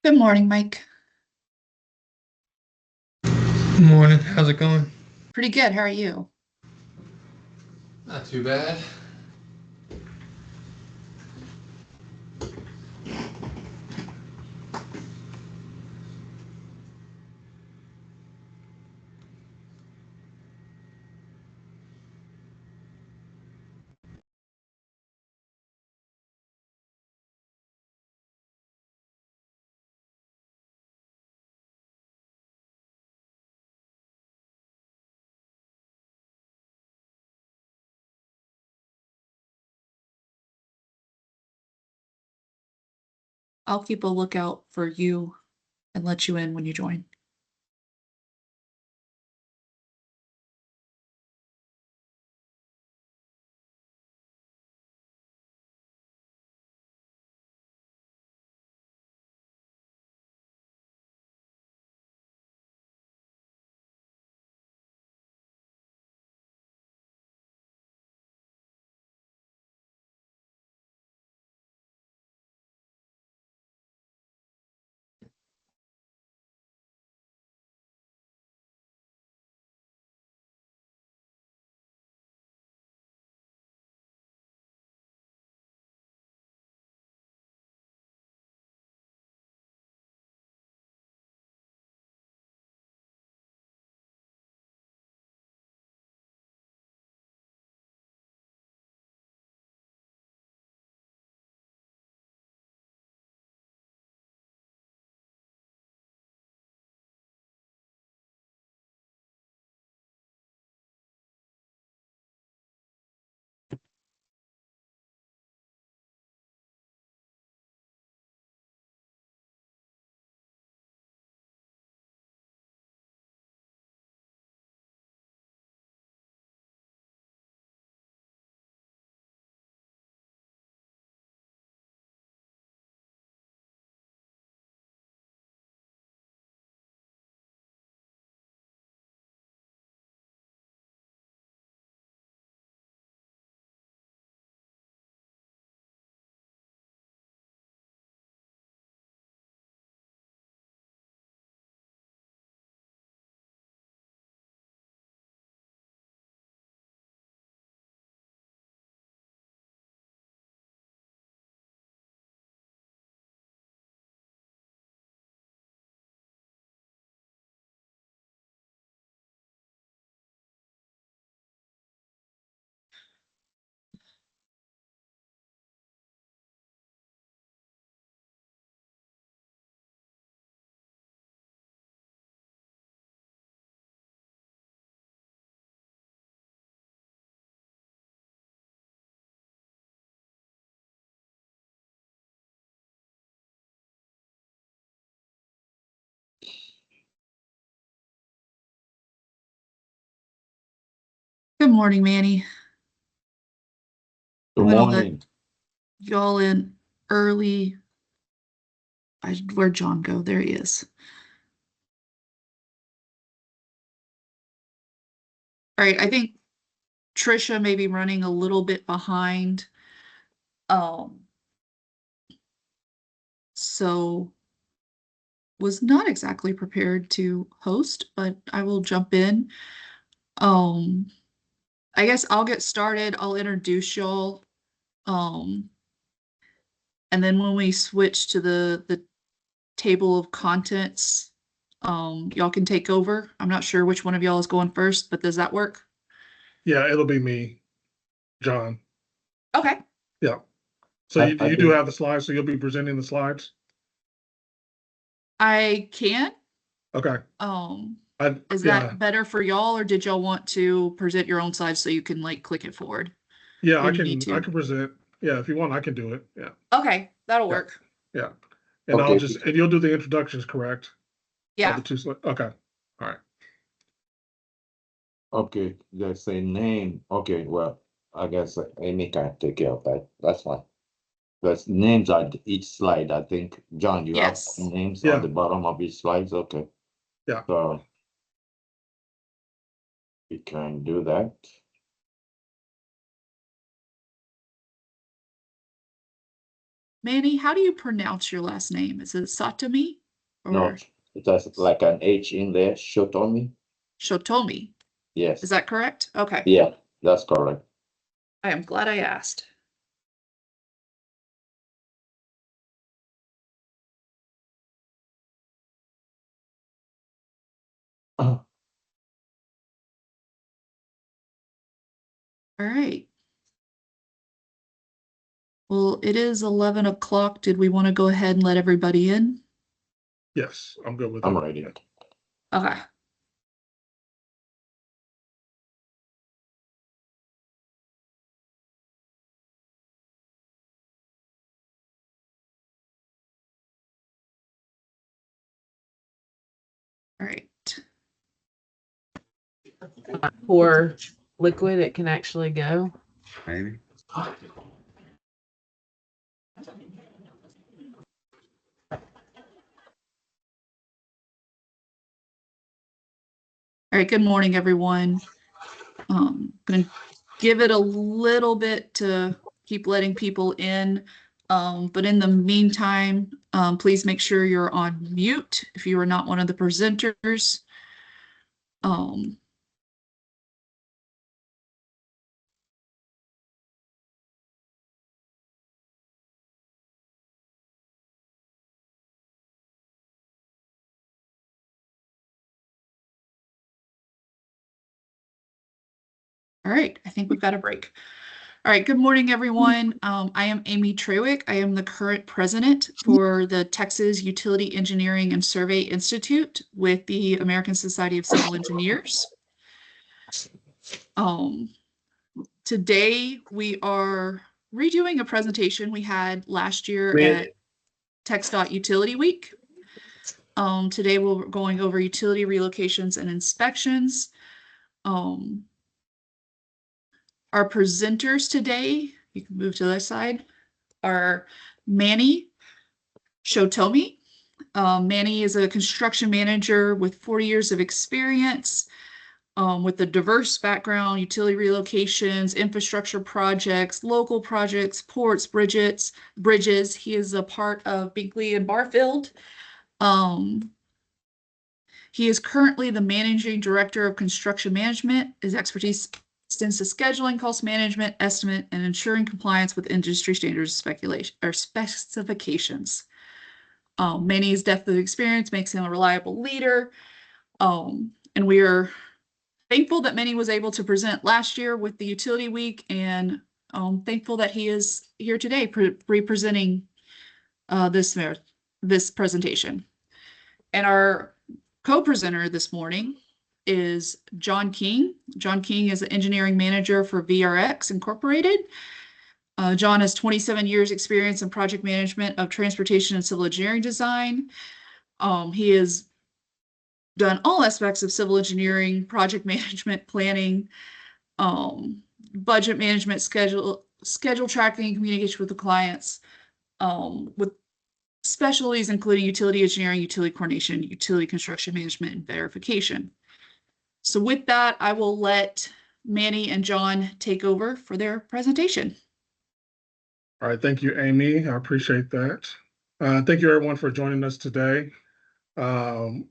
Good morning, Mike. Morning. How's it going? Pretty good. How are you? Not too bad. I'll keep a lookout for you and let you in when you join. Good morning, Manny. Good I'm gonna let morning. y'all in early. Where'd John go? There he is. All right, I think Trisha may be running a little bit behind. Um, so was not exactly prepared to host, but I will jump in. Um, I guess I'll get started. I'll introduce y'all. Um, and then when we switch to the table of contents, y'all can take over. I'm not sure which one of y'all is going first, but does that work? Yeah, it'll be me, John. Okay. Yeah. So I, you, I you do think have the slides, so you'll be presenting the slides? I can. Okay. Um, I is yeah. that better for y'all, or did y'all want to present your own slides so you can like click it forward Yeah, I when you need can I to? can present. Yeah, if you want, I can do it. Yeah. Okay, that'll Yeah. work. Yeah. And okay. you'll do the introductions, correct? Of Yeah. the two slides. Okay. All right. Okay, there's a name. Okay, well, I guess Amy can take care of that. That's fine. There's names on each slide. I think, John, you have Yes. names on Yeah. the bottom of each slides. Okay, Yeah. so we can do that. Manny, how do you pronounce your last name? Is it Sotomi No, or it has like an H in there, Sotomi. Shotomi? Yes. Is that correct? Okay. Yeah, that's correct. I am glad I asked. All right. Well, it is 11 o'clock. Did we want to go ahead and let everybody in? Yes, I'm good with I'm it. ready. Okay. All right. Pour liquid, it can actually go. Maybe. All right. Good morning, everyone. Gonna give it a little bit to keep letting people in. But in the meantime, please make sure you're on mute if you are not one of the presenters. All right, I think we've got a break. All right, good morning, everyone. I am Amy Trewick. I am the current president for the Texas Utility Engineering and Survey Institute with the American Society of Civil Engineers. Today we are redoing a presentation we had last year at TxUtility Week. Today we're going over utility relocations and inspections. Our presenters today, you can move to the side, are Manny Sotomi. Manny is a construction manager with 40 years of experience with a diverse background, utility relocations, infrastructure projects, local projects, ports, bridges. He is a part of Binkley and Barfield. He is currently the managing director of construction management. His expertise extends to scheduling, cost management, estimate, and ensuring compliance with industry standards specifications. Manny's depth of experience makes him a reliable leader. And we are thankful that Manny was able to present last year with the Utility Week, and thankful that he is here today representing this presentation. And our co-presenter this morning is John King. John King is the engineering manager for VRX Incorporated. John has 27 years experience in project management of transportation and civil engineering design. He has done all aspects of civil engineering, project management, planning, budget management, schedule tracking, communication with the clients, with specialties including utility engineering, utility coordination, utility construction management, and verification. So with that, I will let Manny and John take over for their presentation. All right, thank you, Amy. I appreciate that. Thank you, everyone, for joining us today. The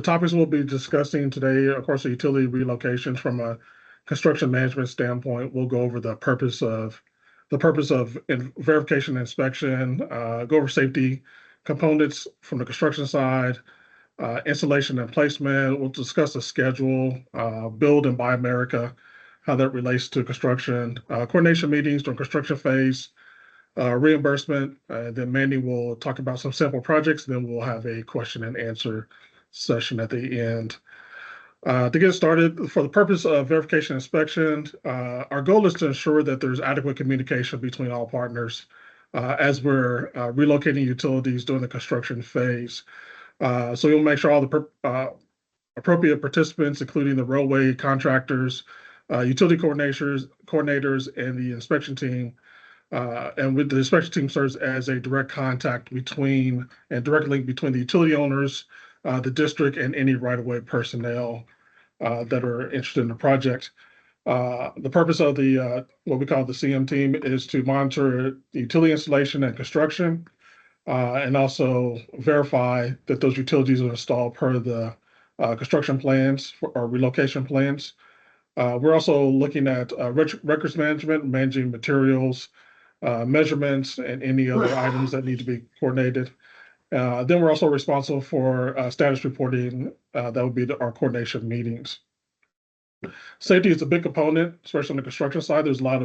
topics we'll be discussing today, of course, are utility relocations from a construction management standpoint. We'll go over the purpose of verification and inspection, go over safety components from the construction side, installation and placement. We'll discuss the schedule, build and buy America, how that relates to construction, coordination meetings during construction phase, reimbursement. Then Manny will talk about some sample projects. Then we'll have a question and answer session at the end. To get started, for the purpose of verification and inspection, our goal is to ensure that there's adequate communication between all partners as we're relocating utilities during the construction phase. So we'll make sure all the appropriate participants, including the roadway contractors, utility coordinators, and the inspection team, and with the inspection team serves as a direct contact between and direct link between the utility owners, the district, and any right-of-way personnel that are interested in the project. The purpose of the what we call the CM team is to monitor the utility installation and construction, and also verify that those utilities are installed per the construction plans or relocation plans. We're also looking at records management, managing materials, measurements, and any other items that need to be coordinated. Then we're also responsible for status reporting. That would be our coordination meetings. Safety is a big component, especially on the construction side. There's a lot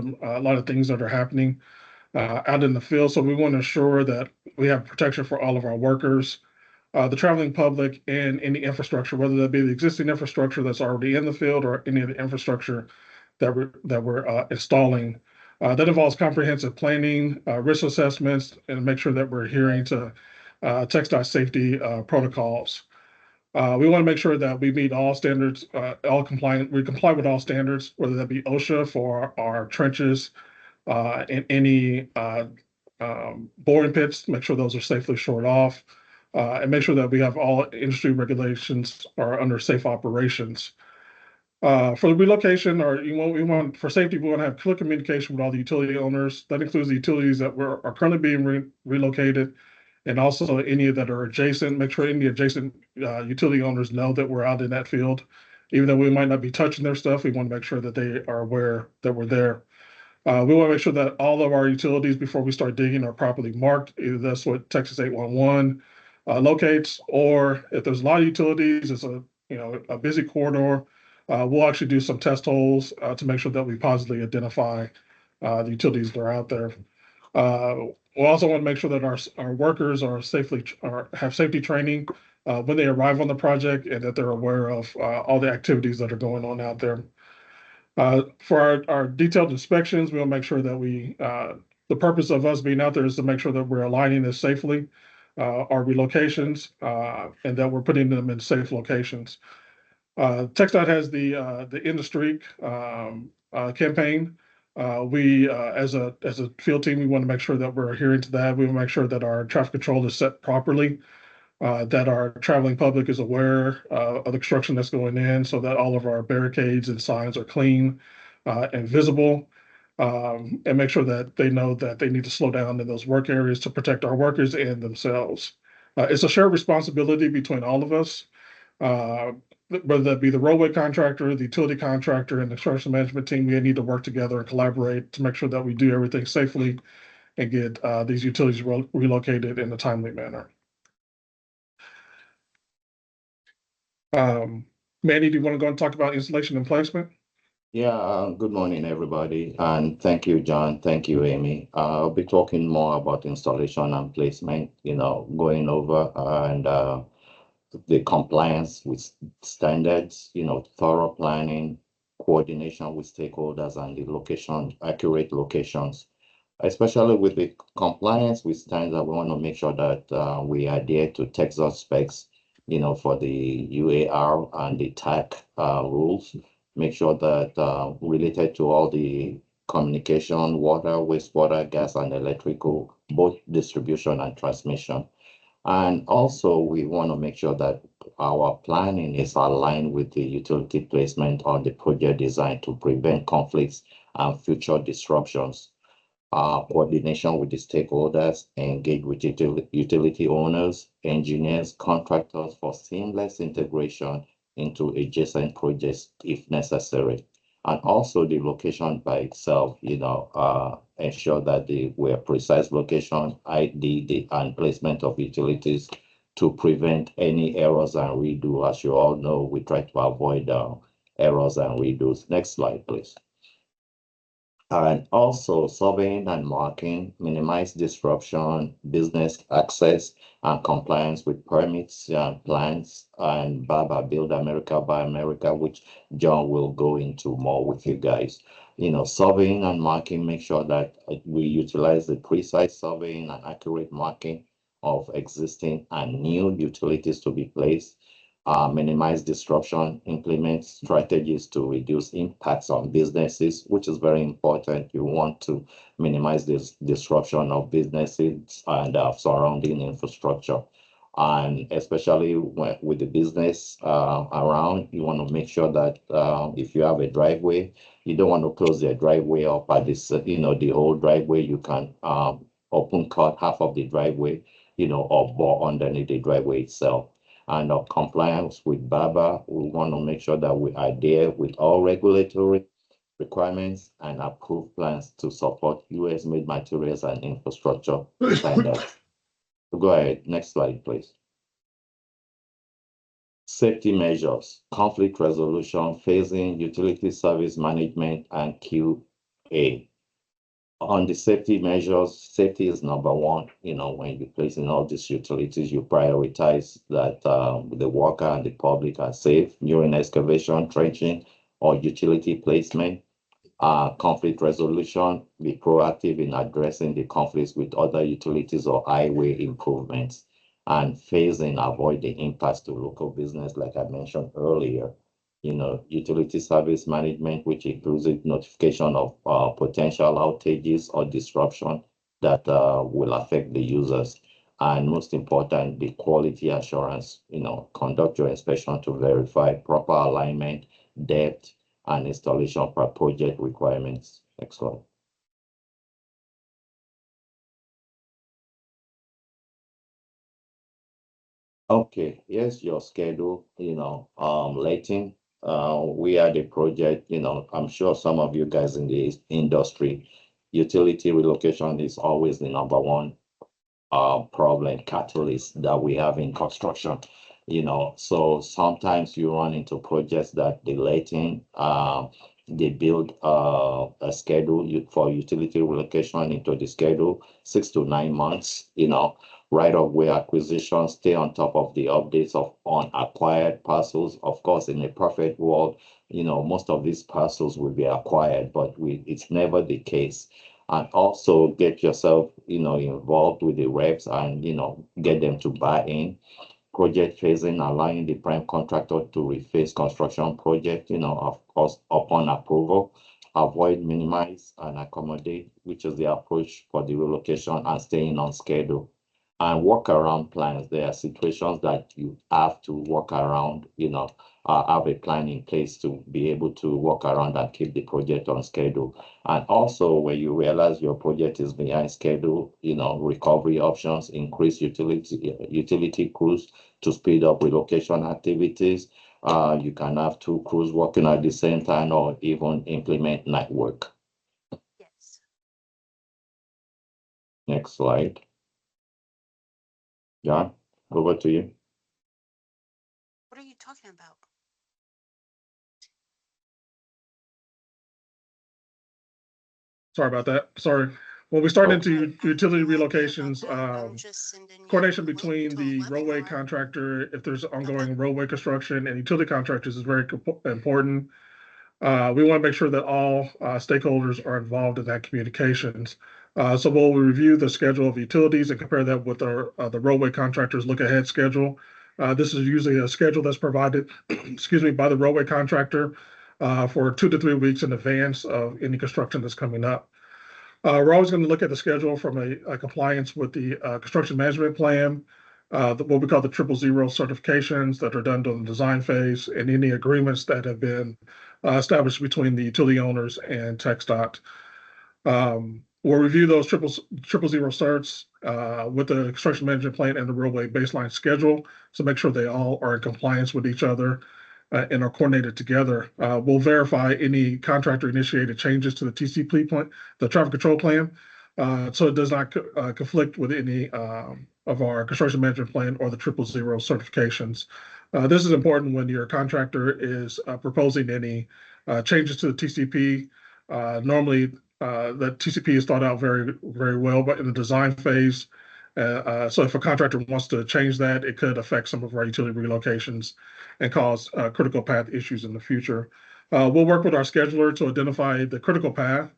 of things that are happening out in the field, so we want to ensure that we have protection for all of our workers, the traveling public, and any infrastructure, whether that be the existing infrastructure that's already in the field or any of the infrastructure that we're installing. That involves comprehensive planning, risk assessments, and make sure that we're adhering to TxUESI safety protocols. We want to make sure that we meet all standards, we comply with all standards, whether that be OSHA for our trenches and any boring pits, make sure those are safely shored off, and make sure that we have all industry regulations are under safe operations. For the relocation, for safety, we want to have clear communication with all the utility owners. That includes the utilities that are currently being relocated, and also any that are adjacent. Make sure any adjacent utility owners know that we're out in that field. Even though we might not be touching their stuff, we want to make sure that they are aware that we're there. We want to make sure that all of our utilities before we start digging are properly marked. Either that's what Texas 811 locates, or if there's a lot of utilities, it's a busy corridor. We'll actually do some test holes to make sure that we positively identify the utilities that are out there. We'll also want to make sure that our workers have safety training when they arrive on the project, and that they're aware of all the activities that are going on out there. For our detailed inspections, we'll make sure that the purpose of us being out there is to make sure that we're aligning this safely, our relocations, and that we're putting them in safe locations. TxDOT has the End the Streak campaign. We, as a field team, we want to make sure that we're adhering to that. We want to make sure that our traffic control is set properly, that our traveling public is aware of the construction that's going in, so that all of our barricades and signs are clean and visible, and make sure that they know that they need to slow down in those work areas to protect our workers and themselves. It's a shared responsibility between all of us, whether that be the roadway contractor, the utility contractor, and the construction management team. We need to work together and collaborate to make sure that we do everything safely and get these utilities relocated in a timely manner. Manny, do you want to go and talk about installation and placement? Yeah, good morning, everybody. And thank you, John. Thank you, Amy. I'll be talking more about installation and placement, going over and the compliance with standards, thorough planning, coordination with stakeholders, and the accurate locations. Especially with the compliance with standards, we want to make sure that we adhere to TxDOT specs, for the UAR and the TAC rules. Make sure that related to all the communication, water, wastewater, gas, and electrical, both distribution and transmission. And also, we want to make sure that our planning is aligned with the utility placement on the project design to prevent conflicts and future disruptions. Coordination with the stakeholders, engage with utility owners, engineers, contractors for seamless integration into adjacent projects if necessary. And also the location by itself, ensure that we have precise location, ID, and placement of utilities to prevent any errors and redo. As you all know, we try to avoid errors and redos. Next slide, please. And also surveying and marking, minimize disruption, business access, and compliance with permits and plans, and BABA, Build America, Buy America, which John will go into more with you guys. Surveying and marking, make sure that we utilize the precise surveying and accurate marking of existing and new utilities to be placed. Minimize disruption, implement strategies to reduce impacts on businesses, which is very important. You want to minimize this disruption of businesses and surrounding infrastructure. And especially with the business around, you want to make sure that if you have a driveway, you don't want to close the driveway up at this, the whole driveway. You can open cut half of the driveway, or bore underneath the driveway itself. And compliance with BABA, we want to make sure that we are there with all regulatory requirements and approved plans to support US-made materials and infrastructure standards. Go ahead, next slide, please. Safety measures, conflict resolution, phasing, utility service management, and QA. On the safety measures, safety is number one. When you're placing all these utilities, you prioritize that the worker and the public are safe during excavation, trenching, or utility placement. Conflict resolution, be proactive in addressing the conflicts with other utilities or highway improvements. And phasing, avoid the impacts to local business, like I mentioned earlier. Utility service management, which includes notification of potential outages or disruption that will affect the users. And most important, the quality assurance, conduct your inspection to verify proper alignment, depth, and installation per project requirements. Next slide. Okay, here's your schedule, Leighton. We are the project, I'm sure some of you guys in the industry, utility relocation is always the number one problem catalyst that we have in construction. So sometimes you run into projects that delaying, they build a schedule for utility relocation into the schedule 6 to 9 months. Right of way acquisition, stay on top of the updates on acquired parcels. Of course, in a perfect world, most of these parcels will be acquired, but it's never the case. And also get yourself, involved with the reps and, get them to buy in. Project phasing, allowing the prime contractor to rephase construction project, of course, upon approval. Avoid, minimize, and accommodate, which is the approach for the relocation and staying on schedule. And work around plans. There are situations that you have to work around, have a plan in place to be able to work around and keep the project on schedule. And also, when you realize your project is behind schedule, recovery options, increase utility crews to speed up relocation activities. You can have 2 crews working at the same time or even implement night work. Yes. Next slide. John, over to you. What are you talking about? Sorry about that. Sorry. When we start into Oh, utility I'm good about relocations, that. I'm just sending you coordination the link between to a the roadway webinar. contractor, if there's ongoing roadway construction, and utility contractors is very important. We want to make sure that all stakeholders are involved in that communications. So we'll review the schedule of utilities and compare that with the roadway contractors look ahead schedule. This is usually a schedule that's provided, excuse me, by the roadway contractor for 2 to 3 weeks in advance of any construction that's coming up. We're always going to look at the schedule from a compliance with the construction management plan, what we call the TxUESI certifications that are done during the design phase, and any agreements that have been established between the utility owners and TxDOT. We'll review those TxUESI certs with the construction management plan and the roadway baseline schedule to make sure they all are in compliance with each other and are coordinated together. We'll verify any contractor-initiated changes to the TCP plan, the traffic control plan, so it does not conflict with any of our construction management plan or the TxUESI certifications. This is important when your contractor is proposing any changes to the TCP. Normally, the TCP is thought out very, very well, but in the design phase, so if a contractor wants to change that, it could affect some of our utility relocations and cause critical path issues in the future. We'll work with our scheduler to identify the critical path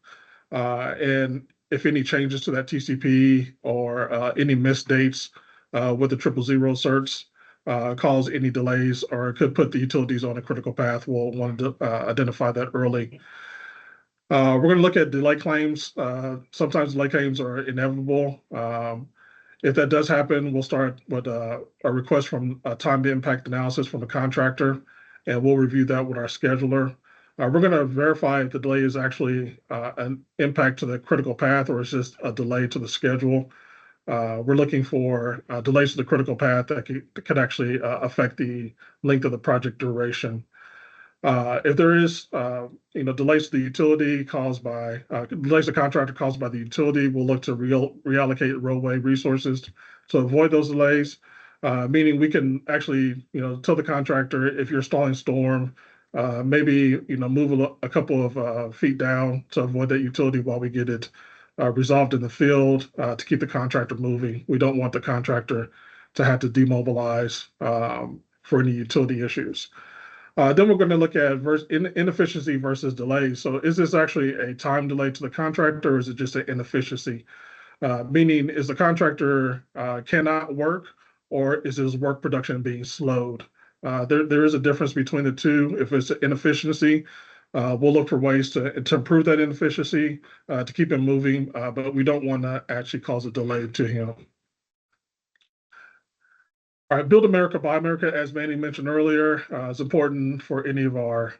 and if any changes to that TCP or any missed dates with the TxUESI certs cause any delays or could put the utilities on a critical path. We'll want to identify that early. We're going to look at delay claims. Sometimes delay claims are inevitable. If that does happen, we'll start with a request from a time to impact analysis from the contractor, and we'll review that with our scheduler. We're going to verify if the delay is actually an impact to the critical path or it's just a delay to the schedule. We're looking for delays to the critical path that could actually affect the length of the project duration. If there is, delays to the utility caused by delays to contractor caused by the utility, we'll look to reallocate roadway resources to avoid those delays. Meaning we can actually, tell the contractor if you're stalling storm, maybe move a couple of feet down to avoid that utility while we get it resolved in the field to keep the contractor moving. We don't want the contractor to have to demobilize for any utility issues. Then we're going to look at inefficiency versus delay. So is this actually a time delay to the contractor, or is it just an inefficiency? Meaning, is the contractor cannot work, or is his work production being slowed? There is a difference between the two. If it's an inefficiency, we'll look for ways to improve that inefficiency, to keep him moving, but we don't want to actually cause a delay to him. All right, Build America, Buy America, as Manny mentioned earlier, is important for any of our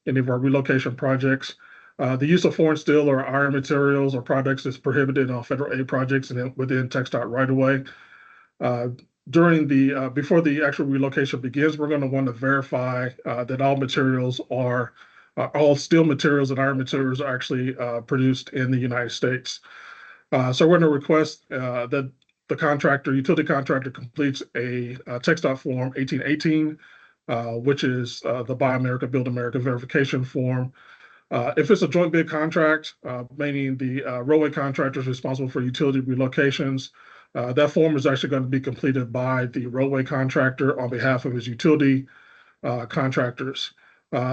relocation projects. The use of foreign steel or iron materials or products is prohibited on federal aid projects and within TxDOT right away. Before the actual relocation begins, we're going to want to verify that all steel materials and iron materials are actually produced in the United States. So we're going to request that the utility contractor completes a TxDOT form 1818, which is the Buy America, Build America verification form. If it's a joint bid contract, meaning the roadway contractor is responsible for utility relocations, that form is actually going to be completed by the roadway contractor on behalf of his utility contractors.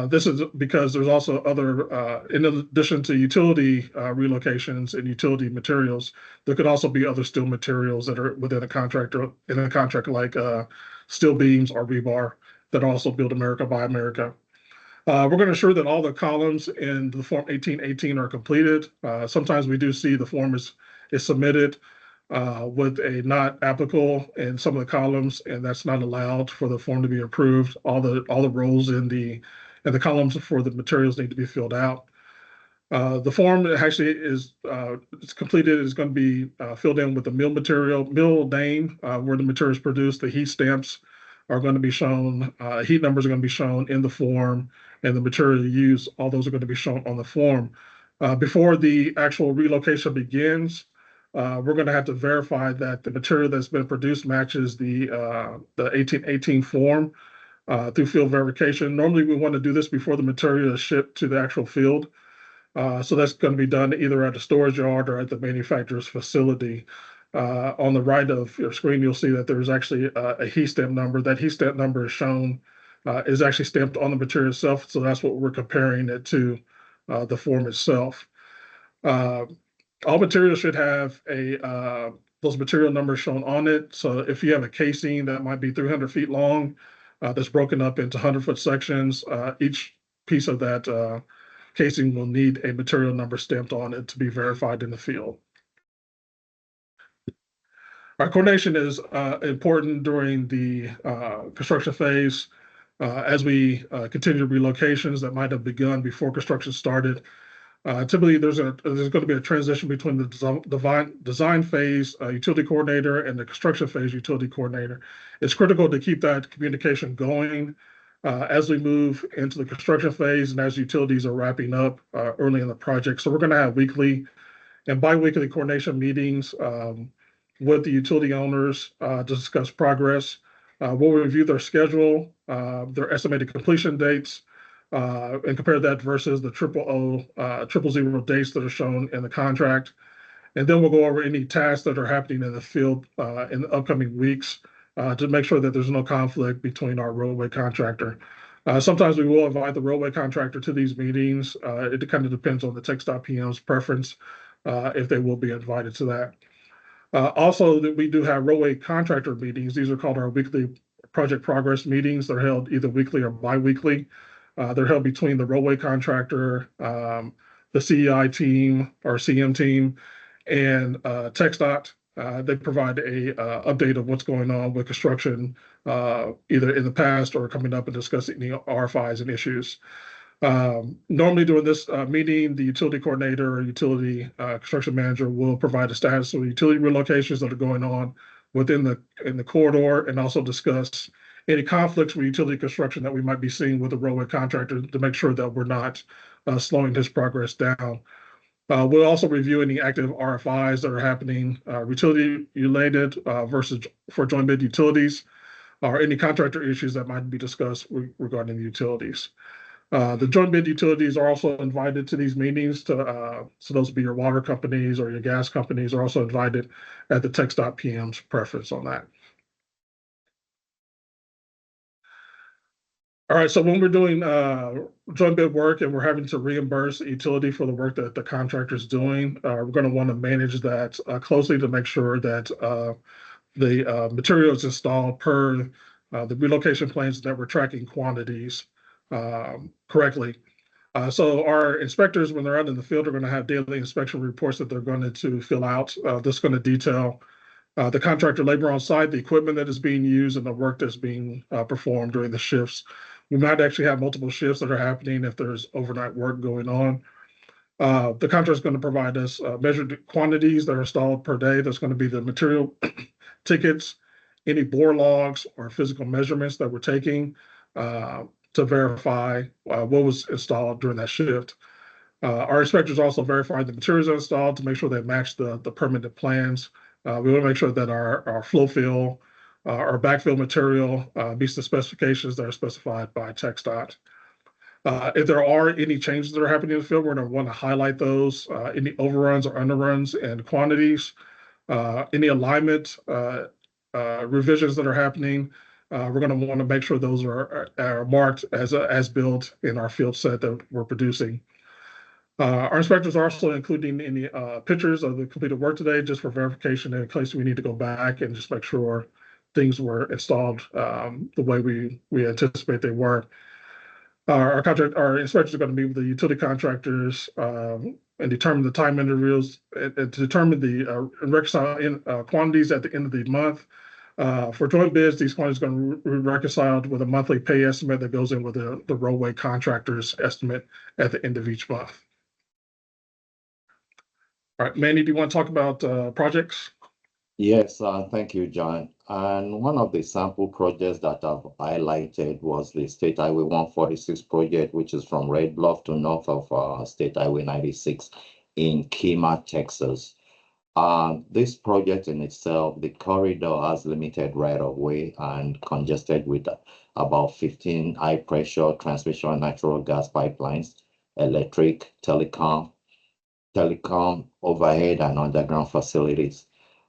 This is because there's also other, in addition to utility relocations and utility materials, there could also be other steel materials that are within a contract like steel beams or rebar that also Build America, Buy America. We're going to ensure that all the columns in the Form 1818 are completed. Sometimes we do see the form is submitted with a not applicable in some of the columns, and that's not allowed for the form to be approved. All the rows in the columns for the materials need to be filled out. The form actually is completed is going to be filled in with the mill name, where the material is produced. The heat stamps are going to be shown, heat numbers are going to be shown in the form, and the material used, all those are going to be shown on the form. Before the actual relocation begins, we're going to have to verify that the material that's been produced matches the 1818 form through field verification. Normally, we want to do this before the material is shipped to the actual field. So that's going to be done either at a storage yard or at the manufacturer's facility. On the right of your screen, you'll see that there's actually a heat stamp number. That heat stamp number is shown, is actually stamped on the material itself. So that's what we're comparing it to, the form itself. All materials should have those material numbers shown on it. So if you have a casing that might be 300 feet long, that's broken up into 100-foot sections, each piece of that casing will need a material number stamped on it to be verified in the field. Our coordination is important during the construction phase. As we continue relocations that might have begun before construction started. Typically, there's going to be a transition between the design phase utility coordinator and the construction phase utility coordinator. It's critical to keep that communication going as we move into the construction phase and as utilities are wrapping up early in the project. So we're going to have weekly and bi-weekly coordination meetings with the utility owners to discuss progress. We'll review their schedule, their estimated completion dates, and compare that versus the 000 dates that are shown in the contract. And then we'll go over any tasks that are happening in the field in the upcoming weeks to make sure that there's no conflict between our roadway contractor. Sometimes we will invite the roadway contractor to these meetings. It kind of depends on the TxDOT PM's preference if they will be invited to that. Also, we do have roadway contractor meetings. These are called our weekly project progress meetings. They're held either weekly or bi-weekly. They're held between the roadway contractor, the CEI team or CM team, and TxDOT. They provide a update of what's going on with construction, either in the past or coming up, and discuss any RFIs and issues. Normally during this meeting, the utility coordinator or utility construction manager will provide a status of utility relocations that are going on within the corridor, and also discuss any conflicts with utility construction that we might be seeing with the roadway contractor to make sure that we're not slowing his progress down. We'll also review any active RFIs that are happening, utility related versus for joint bid utilities, or any contractor issues that might be discussed regarding the utilities. The joint bid utilities are also invited to these meetings. So those would be your water companies or your gas companies are also invited at the TxPM's preference on that. All right, so when we're doing joint bid work and we're having to reimburse the utility for the work that the contractor is doing, we're going to want to manage that closely to make sure that the materials installed per the relocation plans, that we're tracking quantities correctly. So our inspectors, when they're out in the field, are going to have daily inspection reports that they're going to fill out. This is going to detail the contractor labor on site, the equipment that is being used, and the work that's being performed during the shifts. We might actually have multiple shifts that are happening if there's overnight work going on. The contractor is going to provide us measured quantities that are installed per day. That's going to be the material tickets, any bore logs or physical measurements that we're taking to verify what was installed during that shift. Our inspectors also verify the materials are installed to make sure they match the permitted plans. We want to make sure that our flow fill, our backfill material meets the specifications that are specified by TxDOT. If there are any changes that are happening in the field, we're going to want to highlight those, any overruns or underruns and quantities, any alignment revisions that are happening. We're going to want to make sure those are marked as built in our field set that we're producing. Our inspectors are also including any pictures of the completed work today, just for verification in case we need to go back and just make sure things were installed the way we anticipate they were. Our inspectors are going to meet with the utility contractors and determine the time intervals and to determine the reconcile quantities at the end of the month. For joint bids, these quantities are going to be reconciled with a monthly pay estimate that goes in with the roadway contractor's estimate at the end of each month. All right, Manny, do you want to talk about projects? Yes, thank you, John. And one of the sample projects that I've highlighted was the State Highway 146 project, which is from Red Bluff to north of State Highway 96 in Kemah, Texas. This project in itself, the corridor has limited right-of-way and congested with about 15 high-pressure transmission natural gas pipelines, electric, telecom, overhead, and underground facilities.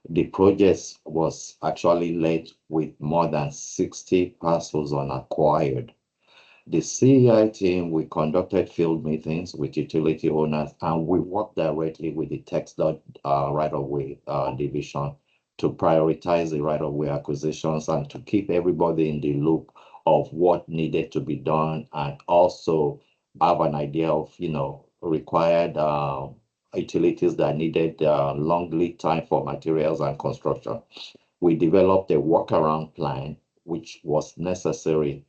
The project was actually led with more than 60 parcels unacquired. The CEI team, we conducted field meetings with utility owners, and we worked directly with the TxDOT right-of-way division to prioritize the right-of-way acquisitions and to keep everybody in the loop of what needed to be done, and also have an idea of, required utilities that needed long lead time for materials and construction. We developed a workaround plan, which was necessary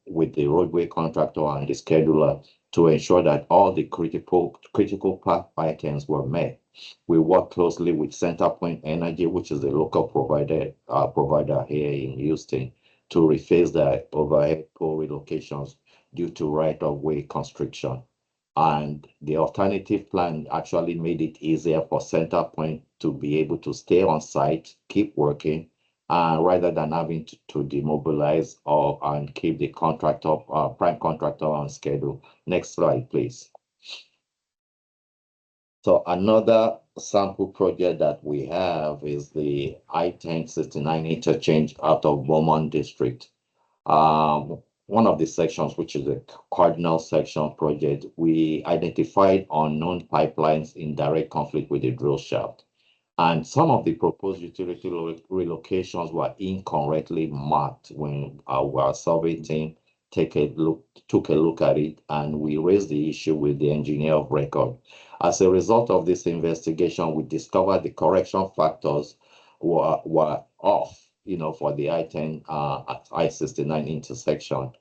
with the roadway contractor and the scheduler to ensure that all the critical path items were met. We worked closely with CenterPoint Energy, which is the local provider here in Houston, to rephase the overhead pole relocations due to right-of-way constriction. And the alternative plan actually made it easier for CenterPoint to be able to stay on site, keep working, rather than having to demobilize and keep the contractor, prime contractor on schedule. Next slide, please. So another sample project that we have is the I-1069 interchange out of Beaumont District. One of the sections, which is a cardinal section project, we identified unknown pipelines in direct conflict with the drill shaft. And some of the proposed utility relocations were incorrectly marked when our survey team took a look at it, and we raised the issue with the engineer of record. As a result of this investigation, we discovered the correction factors were off, for the I-10 at I-69 intersection.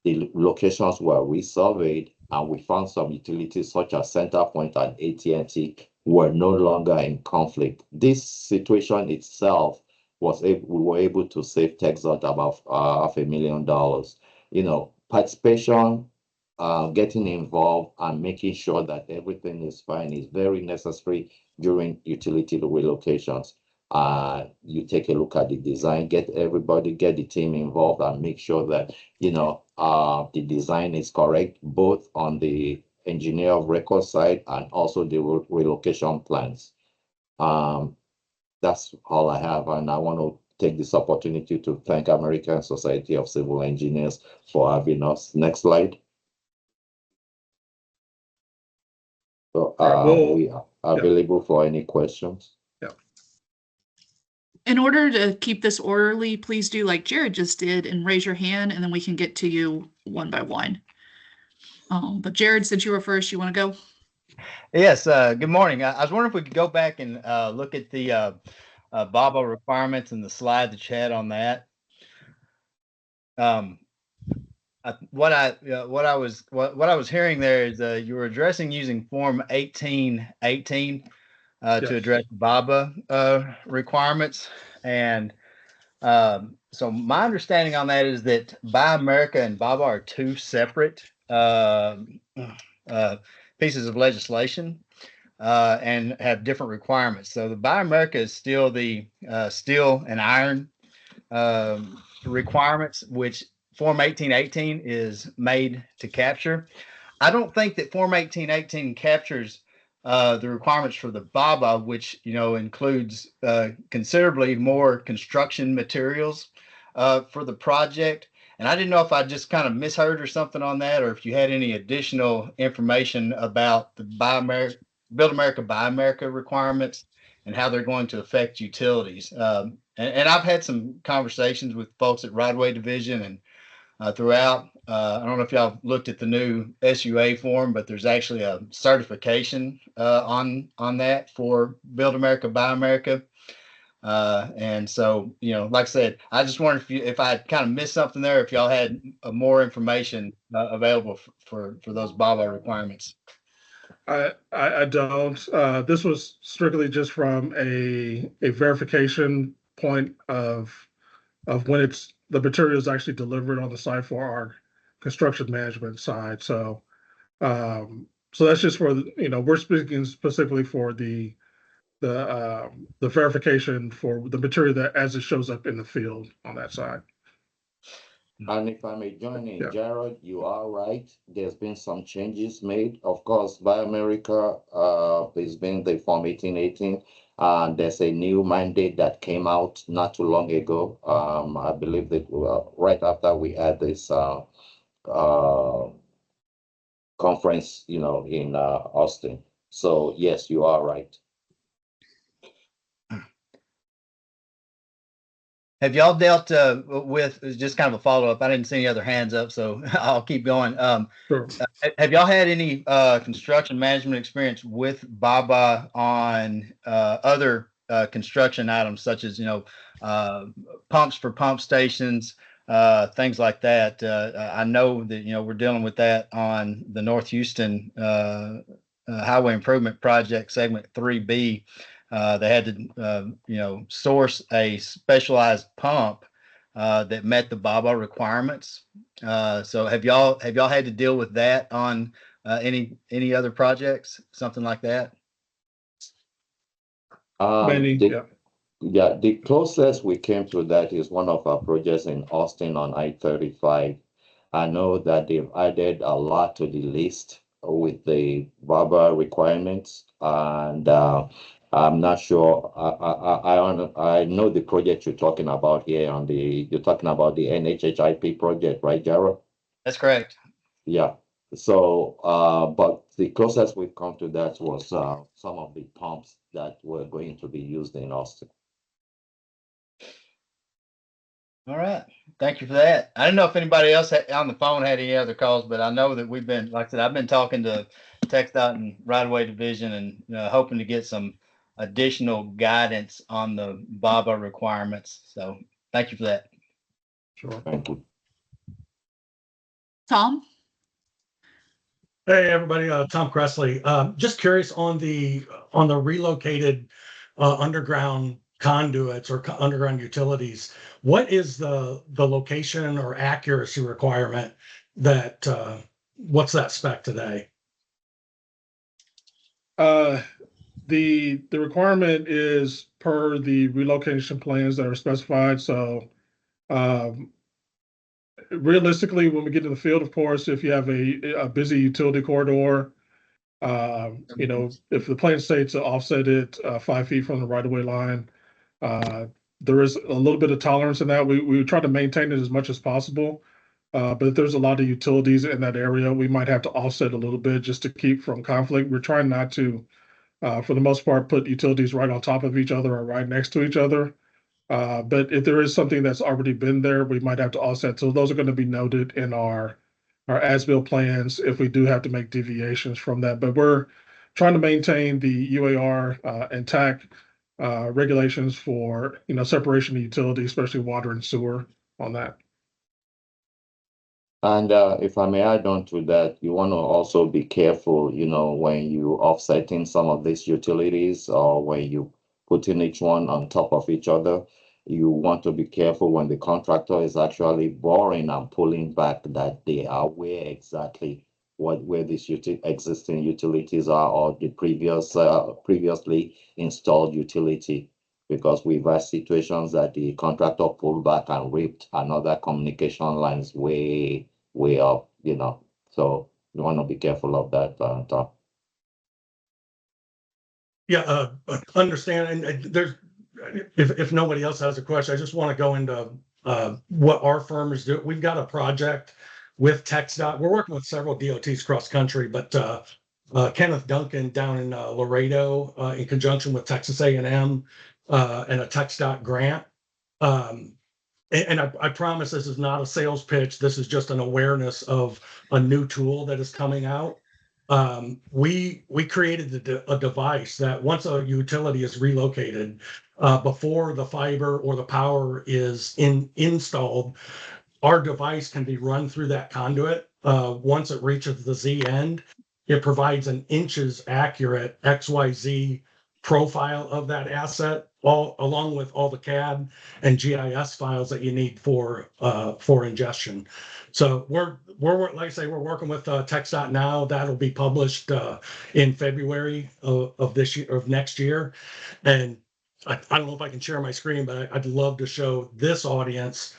The locations were resurveyed, and we found some utilities such as Centerpoint and AT&T were no longer in conflict. This situation itself we were able to save TxUESI about $500,000. Participation, getting involved and making sure that everything is fine is very necessary during utility relocations. You take a look at the design, get the team involved, and make sure that the design is correct, both on the engineer of record side and also the relocation plans. That's all I have, and I want to take this opportunity to thank American Society of Civil Engineers for having us. Next slide. So we are available for any questions. In order to keep this orderly, please do like Jared just did and raise your hand, and then we can get to you one by one. But Jared, since you were first, you want to go? Yes, good morning. I was wondering if we could go back and look at the BABA requirements and the slide that you had on that. What I was hearing there is you were addressing using Form 1818 to address BABA requirements, and so my understanding on that is that Buy America and BABA are two separate pieces of legislation and have different requirements. So the Buy America is still the steel and iron requirements, which Form 1818 is made to capture. I don't think that Form 1818 captures the requirements for the BABA, which includes considerably more construction materials for the project. And I didn't know if I just kind of misheard or something on that, or if you had any additional information about the Build America, Buy America requirements and how they're going to affect utilities. And I've had some conversations with folks at Rodway Division and throughout. I don't know if y'all looked at the new SUA form, but there's actually a certification on that for Build America, Buy America. And so, like I said, I just wondered if I had kind of missed something there, if y'all had more information available for those BABA requirements. I don't. This was strictly just from a verification point of when the material is actually delivered on the site for our construction management side. So so that's just for we're speaking specifically for the verification for the material that as it shows up in the field on that side. And if I may join in, Jared, you are right. There's been some changes made. Of course, Buy America has been the Form 1818. There's a new mandate that came out not too long ago. I believe that right after we had this conference, in Austin. So yes, you are right. Have y'all dealt with, just kind of a follow-up, I didn't see any other hands up, so I'll keep going. Sure. Have y'all had any construction management experience with BABA on other construction items, such as, pumps for pump stations, things like that? I know that, we're dealing with that on the North Houston Highway Improvement Project, Segment 3B. They had to, source a specialized pump that met the BABA requirements. So have y'all had to deal with that on any other projects, something like that? Manny, the closest we came to that is one of our projects in Austin on I-35. I know that they've added a lot to the list with the BABA requirements, and I'm not sure. I know the project you're talking about here you're talking about the NHHIP project, right, Jared? That's correct. Yeah. So, but the closest we've come to that was some of the pumps that were going to be used in Austin. All right. Thank you for that. I don't know if anybody else on the phone had any other calls, but I know that we've been, like I said, I've been talking to TxDOT and Right of Way Division and hoping to get some additional guidance on the BABA requirements. So thank you for that. Sure. Thank you. Tom? Hey, everybody, Tom Cressley. Just curious on the relocated underground conduits or underground utilities. What is the location or accuracy requirement that what's that spec today? The requirement is per the relocation plans that are specified. So realistically, when we get to the field, of course, if you have a busy utility corridor, if the plan states to offset it 5 feet from the right of way line, there is a little bit of tolerance in that. We try to maintain it as much as possible. But if there's a lot of utilities in that area, we might have to offset a little bit just to keep from conflict. We're trying not to, for the most part, put utilities right on top of each other or right next to each other. But if there is something that's already been there, we might have to offset. So those are going to be noted in our as-built plans if we do have to make deviations from that. But we're trying to maintain the UAR and TAC regulations for separation of utility, especially water and sewer on that. And if I may add on to that, you want to also be careful, when you offsetting some of these utilities or when you putting each one on top of each other, you want to be careful when the contractor is actually boring and pulling back that they are aware exactly where these existing utilities are or the previously installed utility. Because we've had situations that the contractor pulled back and ripped another communication lines way up, So you want to be careful of that, Tom. Yeah, understand. And there's, if nobody else has a question, I just want to go into what our firm is doing. We've got a project with TxDOT. We're working with several DOTs cross country, but Kenneth Duncan down in Laredo, in conjunction with Texas A&M and a TxDOT grant. And I promise this is not a sales pitch. This is just an awareness of a new tool that is coming out. We created a device that once a utility is relocated, before the fiber or the power is installed, our device can be run through that conduit. Once it reaches the Z end, it provides an inches accurate XYZ profile of that asset, all along with all the CAD and GIS files that you need for ingestion. So we're like I say, we're working with TxDOT now. That'll be published in February of this year, of next year. And I don't know if I can share my screen, but I'd love to show this audience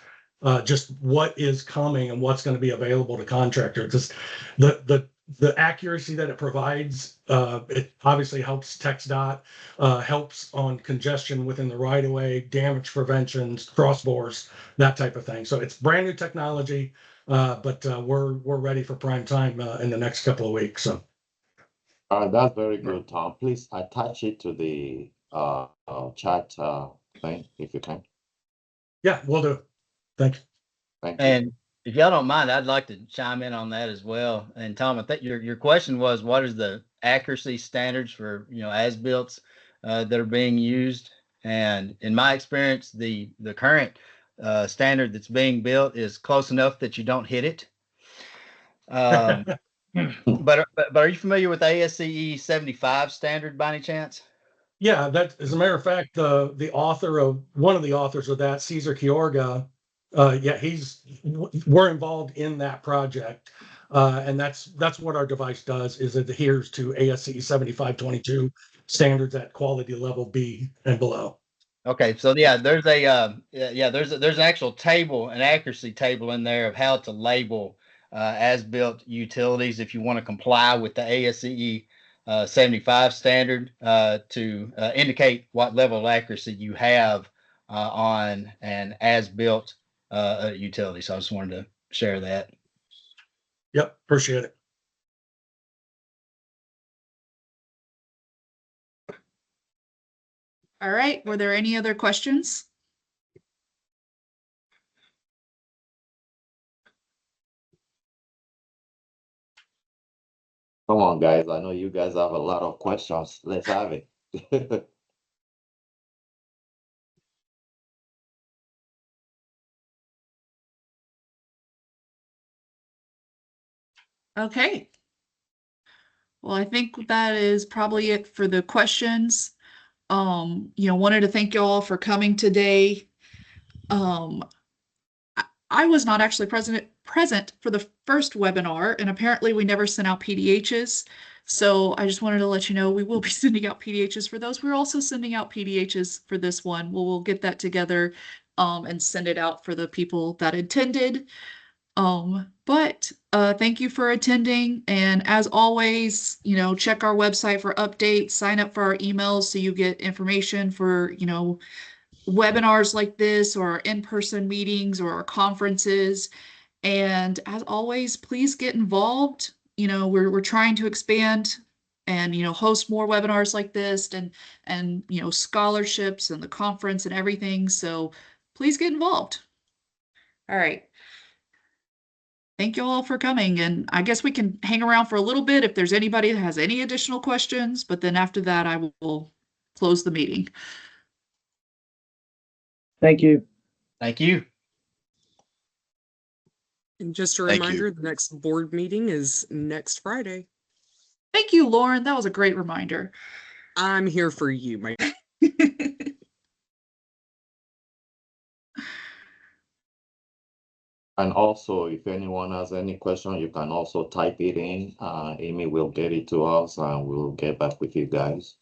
just what is coming and what's going to be available to contractors. Just the accuracy that it provides, it obviously helps TxDOT, helps on congestion within the right of way, damage preventions, crossbores, that type of thing. So it's brand new technology, but we're ready for prime time in the next couple of weeks. So That's very good, Tom. Please attach it to the chat thing if you can. yeah, we'll do. Thanks. Thank you. And if y'all don't mind, I'd like to chime in on that as well. And Tom, I think your question was, what is the accuracy standards for as-built that are being used? And in my experience, the current standard that's being built is close enough that you don't hit it. But are you familiar with ASCE 75 standard by any chance? Yeah, that as a matter of fact, one of the authors of that, Cesar Quiorga, we're involved in that project, and that's what our device does. Is it adheres to ASCE 7522 standards at quality level B and below. Okay, so yeah, there's there's an actual table, an accuracy table in there of how to label as-built utilities if you want to comply with the ASCE 75 standard to indicate what level of accuracy you have on an as-built utility. So I just wanted to share that. Yep, appreciate it. All right, were there any other questions? Come on, guys. I know you guys have a lot of questions. Let's have it. Okay. Well, I think that is probably it for the questions. Wanted to thank you all for coming today. Um, I was not actually present for the first webinar, and apparently we never sent out PDHs. So I just wanted to let you know we will be sending out PDHs for those. We're also sending out PDHs for this one. We'll get that together and send it out for the people that attended. But thank you for attending. And as always, check our website for updates, sign up for our emails so you get information for, webinars like this or in-person meetings or our conferences. And as always, please get involved. We're trying to expand and host more webinars like this and scholarships and the conference and everything. So please get involved. All right. Thank you all for coming, and I guess we can hang around for a little bit if there's anybody that has any additional questions, but then after that, I will close the meeting. Thank you. Thank you. And just a Thank you. reminder, the next board meeting is next Friday. Thank you, Lauren. That was a great reminder. I'm here for you, my. And also, if anyone has any question, you can also type it in. Amy will get it to us and we'll get back with you guys.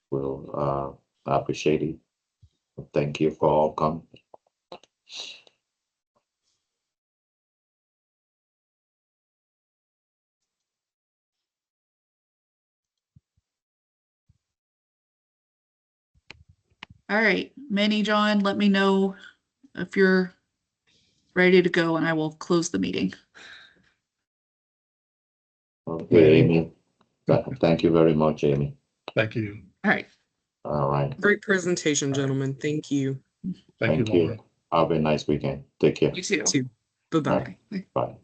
We'll appreciate it. Thank you for all coming. All right, Manny, John, let me know if you're ready to go and I will close the meeting. Okay, Amy. Thank you very much, Amy. Thank you. All right. All right. Great presentation, gentlemen. Thank you. Thank you, Lauren. Have a nice weekend. Take care. You too. Bye-bye. Bye. Bye.